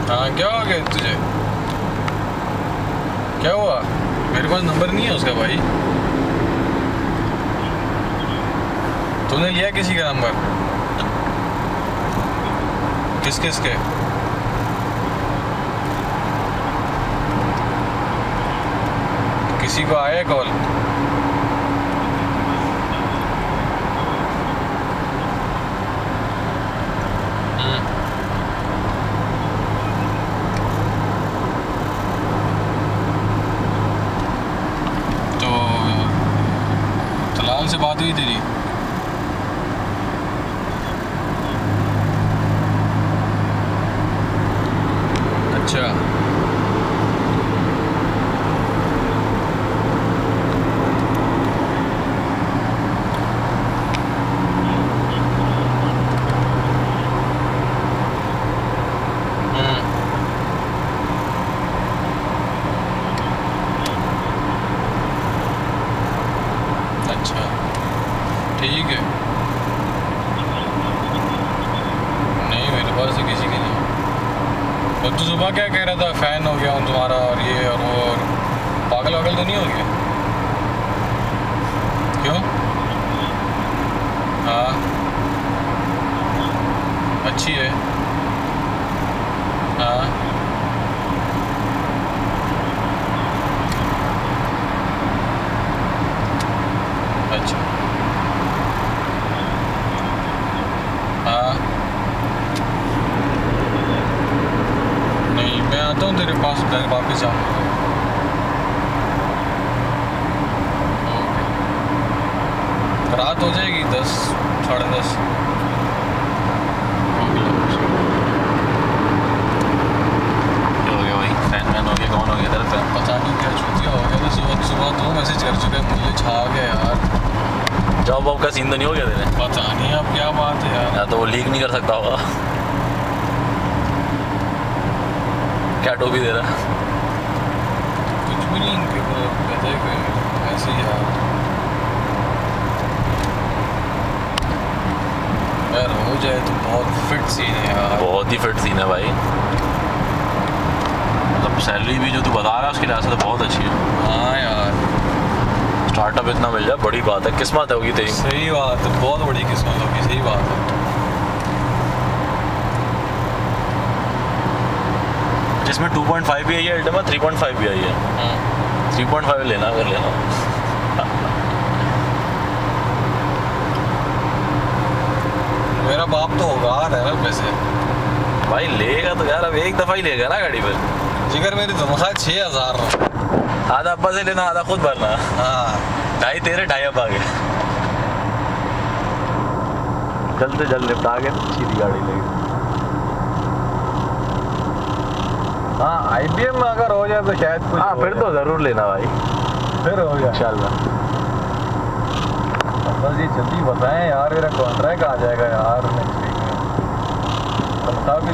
हाँ क्या हो गया तुझे? क्या हुआ? मेरे पास नंबर नहीं है उसका भाई। तूने लिया किसी का नंबर? किस किस के? किसी को आया कॉल? तो तलाल से बात हुई तेरी? अच्छा अच्छा ठीक है। नहीं मेरे पास तो किसी की नहीं। और तू सुबह क्या कह रहा था? फ़ैन हो गया हूँ तुम्हारा और ये और वो, और पागल वागल तो नहीं हो गया? क्यों? हाँ अच्छी है। हाँ अच्छा हाँ नहीं मैं आता हूँ तेरे पास, घर वापस जाऊँगा। रात हो जाएगी 10 साढ़े 10। क्या हो गया भाई? फैन मैन हो गया? कौन हो गया तेरा फैन? पता नहीं क्या छुट्टियाँ हो गया। तो सुबह सुबह 2 मैसेज कर चुके, मुझे छा गया यार। जॉब वॉब का सीन तो नहीं हो गया तेरे? पता नहीं अब क्या बात है यार। या तो वो लीक नहीं कर सकता होगा। क्या टोपी दे रहा? कुछ भी नहीं कहते कि ऐसे ही यार हो जाए तो बहुत फिट सीन है यार। बहुत ही फिट सीन है भाई। मतलब सैलरी भी जो तू बता रहा है उसके लिहाज से तो बहुत अच्छी है। हाँ यार स्टार्टअप इतना मिल जाए बड़ी बात है, किस्मत होगी तेरी। सही बात है, बहुत बड़ी किस्मत होगी। सही बात है। जिसमें 2.5 भी आई है अल्टीमा, 3.5 भी आई है। 3.5 लेना अगर लेना। मेरा बाप तो होगा है वैसे भाई लेगा तो यार अब एक दफ़ा ही लेगा ना गाड़ी पर। जिगर मेरी तनख्वाह 6000। आधा अब्बा से लेना, आधा खुद भरना। हाँ 2.5 तेरे 2.5 अब्बा के। जल्द से जल्द निपटा के सीधी गाड़ी लेगी। हाँ IBM में अगर हो जाए तो शायद कुछ। हाँ फिर तो ज़रूर लेना भाई, फिर हो जाए इंशाल्लाह। बस ये जल्दी बताएं यार, मेरा कॉन्ट्रैक्ट आ जाएगा यार नेक्स्ट वीक में। तनख्वाह भी